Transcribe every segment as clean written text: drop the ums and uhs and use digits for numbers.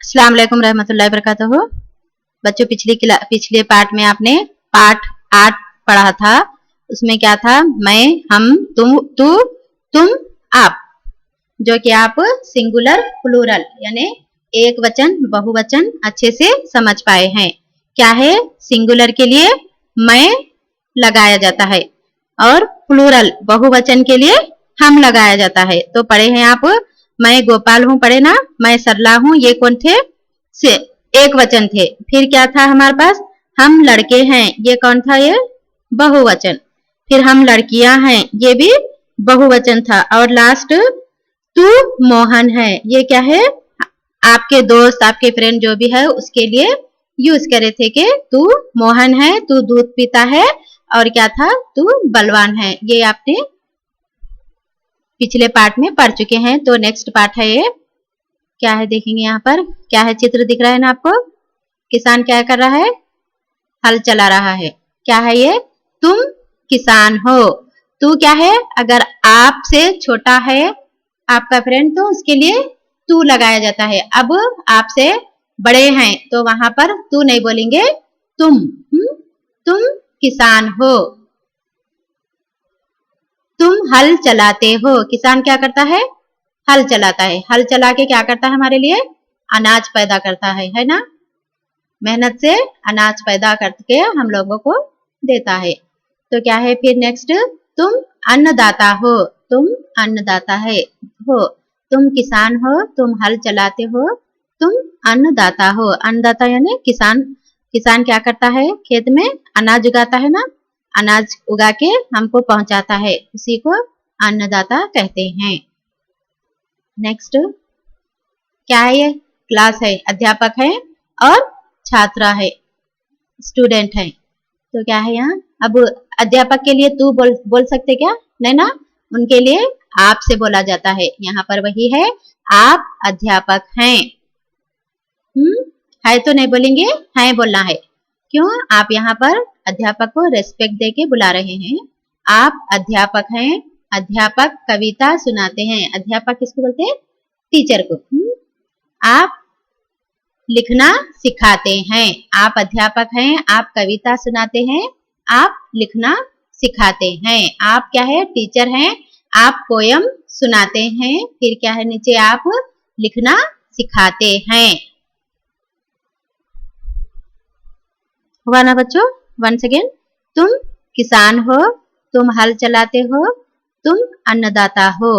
अस्सलाम वालेकुम रहमतुल्लाहि बरकातहू। बच्चों पिछले पार्ट में आपने पार्ट 8 पढ़ा था। उसमें क्या था? मैं, हम, तुम, तू, तुम, आप, जो कि आप सिंगुलर प्लूरल यानी एक वचन बहुवचन अच्छे से समझ पाए हैं। क्या है? सिंगुलर के लिए मैं लगाया जाता है और प्लूरल बहुवचन के लिए हम लगाया जाता है। तो पढ़े हैं आप, मैं गोपाल हूँ, पढ़े ना? मैं सरला हूँ, ये कौन थे? से एक वचन थे। फिर क्या था हमारे पास? हम लड़के हैं, ये कौन था? ये बहुवचन। फिर हम लड़कियां हैं, ये भी बहुवचन था। और लास्ट तू मोहन है, ये क्या है? आपके दोस्त, आपके फ्रेंड जो भी है उसके लिए यूज करे थे कि तू मोहन है, तू दूध पीता है, और क्या था? तू बलवान है। ये आपने पिछले पार्ट में पढ़ चुके हैं। तो नेक्स्ट पार्ट है ये। क्या है देखेंगे यहाँ पर? क्या है? चित्र दिख रहा है ना आपको? किसान क्या कर रहा है? हल चला रहा है। क्या है ये? तुम किसान हो। तू क्या है? अगर आपसे छोटा है आपका फ्रेंड तो उसके लिए तू लगाया जाता है। अब आपसे बड़े हैं तो वहां पर तू नहीं बोलेंगे, तुम। तुम किसान हो। तुम हल चलाते हो। किसान क्या करता है? हल चलाता है। हल चला के क्या करता है? हमारे लिए अनाज पैदा करता है ना? मेहनत से अनाज पैदा करके हम लोगों को देता है। तो क्या है फिर नेक्स्ट? तुम अन्नदाता हो। तुम अन्नदाता है हो। तुम किसान हो, तुम हल चलाते हो, तुम अन्नदाता हो। अन्नदाता यानी किसान। किसान क्या करता है? खेत में अनाज उगाता है ना? अनाज उगा के हमको पहुंचाता है, उसी को अन्नदाता कहते हैं। नेक्स्ट क्या है? ये क्लास है, अध्यापक है और छात्रा है, स्टूडेंट है। तो क्या है यहाँ? अब अध्यापक के लिए तू बोल सकते क्या? नहीं ना, उनके लिए आप से बोला जाता है। यहाँ पर वही है, आप अध्यापक हैं। है तो नहीं बोलेंगे, है बोलना है। क्यों? आप यहाँ पर अध्यापक को रेस्पेक्ट देके बुला रहे हैं। आप अध्यापक हैं। अध्यापक कविता सुनाते हैं। अध्यापक किसको बोलते हैं? टीचर को। आप लिखना सिखाते हैं। आप अध्यापक हैं, आप कविता सुनाते हैं, आप लिखना सिखाते हैं। आप क्या है? टीचर हैं, आप पोयम सुनाते हैं। फिर क्या है नीचे? आप लिखना सिखाते हैं। हुआ ना बच्चों? वंस अगेन, तुम किसान हो, तुम हल चलाते हो, तुम अन्नदाता हो।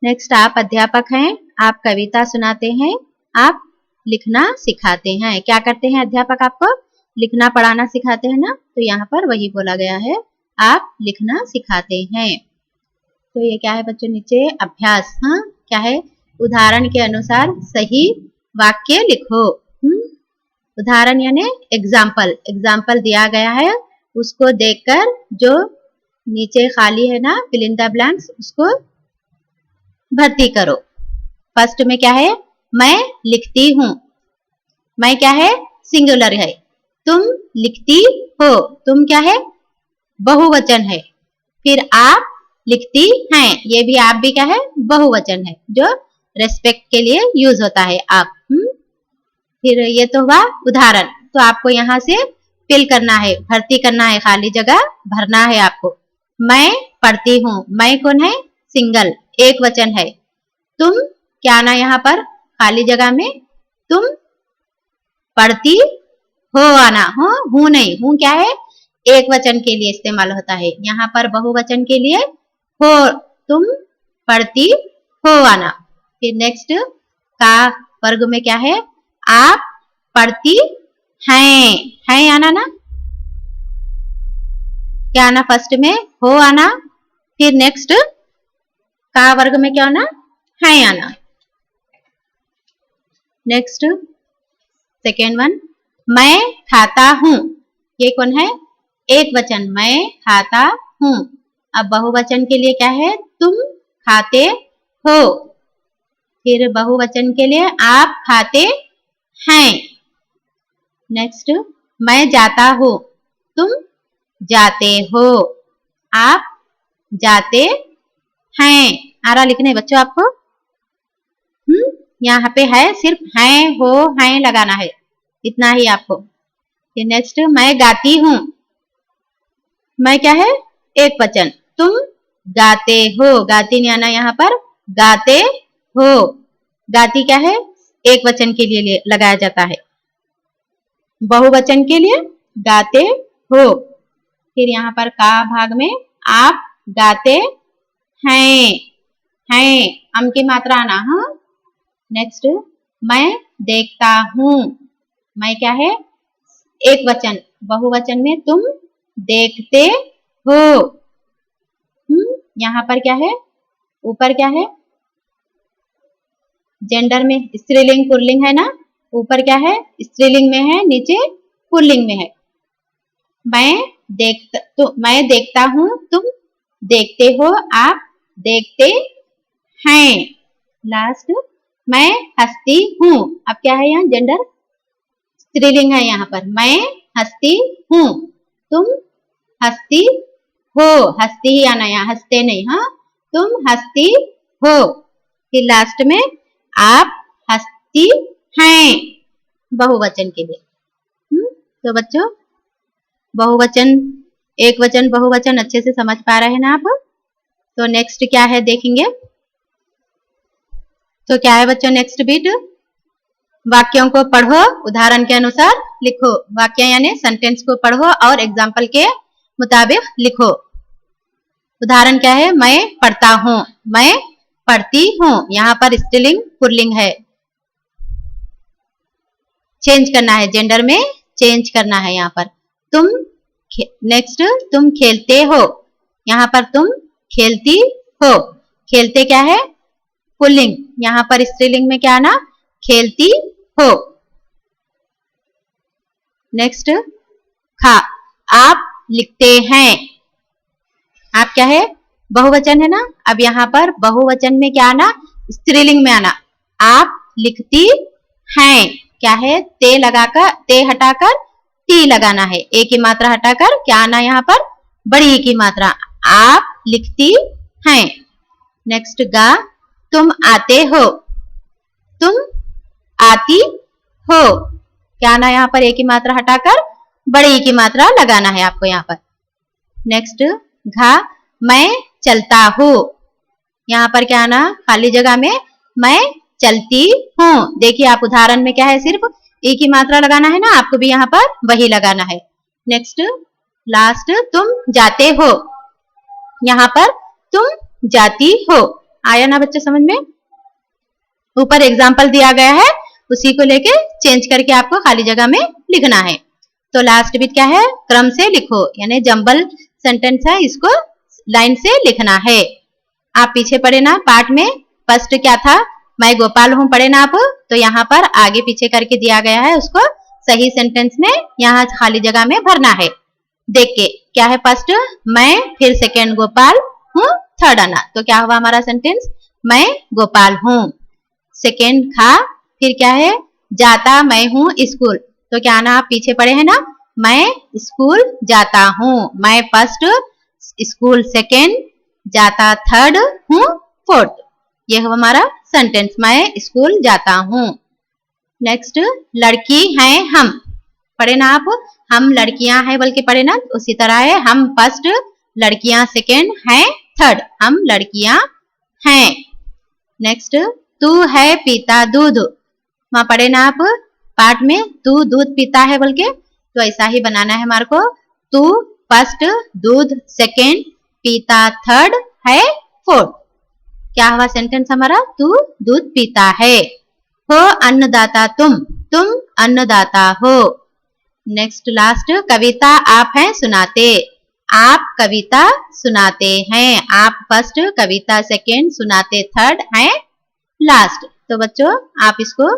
नेक्स्ट, आप अध्यापक हैं, आप कविता सुनाते हैं, आप लिखना सिखाते हैं। क्या करते हैं अध्यापक? आपको लिखना पढ़ाना सिखाते हैं ना? तो यहाँ पर वही बोला गया है, आप लिखना सिखाते हैं। तो ये क्या है बच्चों? नीचे अभ्यास। हाँ, क्या है? उदाहरण के अनुसार सही वाक्य लिखो। उदाहरण यानी एग्जाम्पल। एग्जाम्पल दिया गया है, उसको देखकर जो नीचे खाली है ना, फिल इन द ब्लैंक्स, उसको भर्ती करो। फर्स्ट में क्या है? मैं लिखती हूँ। मैं क्या है? सिंगुलर है। तुम लिखती हो, तुम क्या है? बहुवचन है। फिर आप लिखती हैं, ये भी आप भी क्या है? बहुवचन है, जो रेस्पेक्ट के लिए यूज होता है आप। फिर ये तो हुआ उदाहरण। तो आपको यहाँ से फिल करना है, भर्ती करना है, खाली जगह भरना है आपको। मैं पढ़ती हूँ। मैं कौन है? सिंगल, एक वचन है। तुम क्या आना यहाँ पर खाली जगह में? तुम पढ़ती हो आना। हो, हूँ नहीं, हूँ क्या है? एक वचन के लिए इस्तेमाल होता है। यहाँ पर बहुवचन के लिए हो, तुम पढ़ती हो आना। फिर नेक्स्ट का वर्ग में क्या है? आप पढ़ती हैं आना ना? क्या आना? फर्स्ट में हो आना। फिर नेक्स्ट का वर्ग में क्या आना? है आना। नेक्स्ट सेकेंड वन, मैं खाता हूँ। ये कौन है? एक वचन, मैं खाता हूँ। अब बहुवचन के लिए क्या है? तुम खाते हो। फिर बहुवचन के लिए आप खाते हैं। नेक्स्ट, मैं जाता हूँ। तुम जाते हो, आप जाते हैं। आ रहा लिखने बच्चों आपको? यहाँ पे है सिर्फ हैं हो हैं लगाना है, इतना ही आपको। फिर नेक्स्ट मैं गाती हूँ, मैं क्या है एक वचन, तुम गाते हो, गाती नहीं आना यहाँ पर, गाते हो। गाती क्या है एक वचन के लिए लगाया जाता है, बहुवचन के लिए गाते हो। फिर यहाँ पर का भाग में आप गाते हैं, हैं अम की मात्रा आना। हाँ नेक्स्ट मैं देखता हूँ, मैं क्या है एक वचन, बहुवचन में तुम देखते हो। यहाँ पर क्या है ऊपर क्या है जेंडर में स्त्रीलिंग पुल्लिंग है ना, ऊपर क्या है स्त्रीलिंग में है, नीचे पुल्लिंग में है। मैं देखता हूँ, तुम देखते हो, आप देखते हैं। लास्ट मैं हंसती हूँ, अब क्या है यहाँ जेंडर स्त्रीलिंग है, यहाँ पर मैं हंसती हूँ, तुम हंसती हो, हंसती ही आना यहाँ, हंसते नहीं। हाँ तुम हंसती हो। फिर लास्ट में आप हंसती हैं, बहुवचन के लिए। तो बच्चों बहुवचन एक वचन बहुवचन अच्छे से समझ पा रहे हैं ना आप। तो नेक्स्ट क्या है देखेंगे, तो क्या है बच्चों नेक्स्ट बीट, वाक्यों को पढ़ो, उदाहरण के अनुसार लिखो। वाक्य यानी सेंटेंस को पढ़ो और एग्जाम्पल के मुताबिक लिखो। उदाहरण क्या है, मैं पढ़ता हूँ, मैं पढ़ती हूँ, यहाँ पर स्त्रीलिंग पुल्लिंग है, चेंज करना है, जेंडर में चेंज करना है यहाँ पर। तुम नेक्स्ट तुम खेलते हो, यहाँ पर तुम खेलती हो, खेलते क्या है पुल्लिंग, यहाँ पर स्त्रीलिंग में क्या आना खेलती हो। नेक्स्ट खा आप लिखते हैं, आप क्या है बहुवचन है ना, अब यहाँ पर बहुवचन में क्या आना स्त्रीलिंग में आना, आप लिखती हैं, क्या है ते लगाकर ते हटाकर टी लगाना है, ए की मात्रा हटाकर क्या आना यहाँ पर बड़ी ई की मात्रा, आप लिखती हैं। नेक्स्ट गा तुम आते हो, तुम आती हो, क्या आना यहाँ पर ए की मात्रा हटाकर बड़ी ई की मात्रा लगाना है आपको यहाँ पर। नेक्स्ट घा मैं चलता हूँ, यहाँ पर क्या आना खाली जगह में मैं चलती हूँ। देखिए आप उदाहरण में क्या है सिर्फ ए की मात्रा लगाना है ना, आपको भी यहाँ पर वही लगाना है। नेक्स्ट लास्ट तुम जाते हो, यहाँ पर तुम जाती हो। आया ना बच्चे समझ में, ऊपर एग्जाम्पल दिया गया है उसी को लेके चेंज करके आपको खाली जगह में लिखना है। तो लास्ट भी क्या है क्रम से लिखो, यानी जंबल सेंटेंस है, इसको लाइन से लिखना है। आप पीछे पढ़े ना पाठ में, फर्स्ट क्या था मैं गोपाल हूँ पढ़े ना आप, तो यहाँ पर आगे पीछे करके दिया गया है, उसको सही सेंटेंस में यहाँ खाली जगह में भरना है। देख के क्या है फर्स्ट मैं, फिर सेकेंड गोपाल हूँ, थर्ड आना, तो क्या हुआ हमारा सेंटेंस मैं गोपाल हूँ। सेकेंड खा, फिर क्या है जाता मैं हूँ स्कूल, तो क्या आना आप पीछे पढ़े हैं ना, मैं स्कूल जाता हूँ, मैं फर्स्ट, स्कूल सेकेंड, जाता थर्ड, हूँ फोर्थ, ये है हमारा सेंटेंस मैं स्कूल जाता हूँ। नेक्स्ट लड़की हैं हम, पढ़े ना आप, हम लड़कियां हैं बल्कि पढ़े ना, उसी तरह है हम फर्स्ट, लड़कियां सेकेंड, हैं थर्ड, हम लड़कियां हैं। नेक्स्ट तू है पीता दूध, वहां पढ़े ना आप पाठ में तू दूध पीता है बल्कि, तो ऐसा ही बनाना है हमारे को, तू फर्स्ट, दूध सेकेंड, पीता थर्ड, है फोर्थ, क्या हुआ सेंटेंस हमारा तू दूध पीता है। हो अन्नदाता तुम अन्नदाता हो। नेक्स्ट लास्ट कविता आप हैं सुनाते, आप कविता सुनाते हैं, आप फर्स्ट, कविता सेकेंड, सुनाते थर्ड, हैं लास्ट। तो बच्चों आप इसको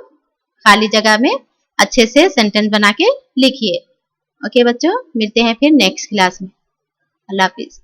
खाली जगह में अच्छे से सेंटेंस बना के लिखिए। ओके बच्चों, मिलते हैं फिर नेक्स्ट क्लास में। अल्लाह हाफिज।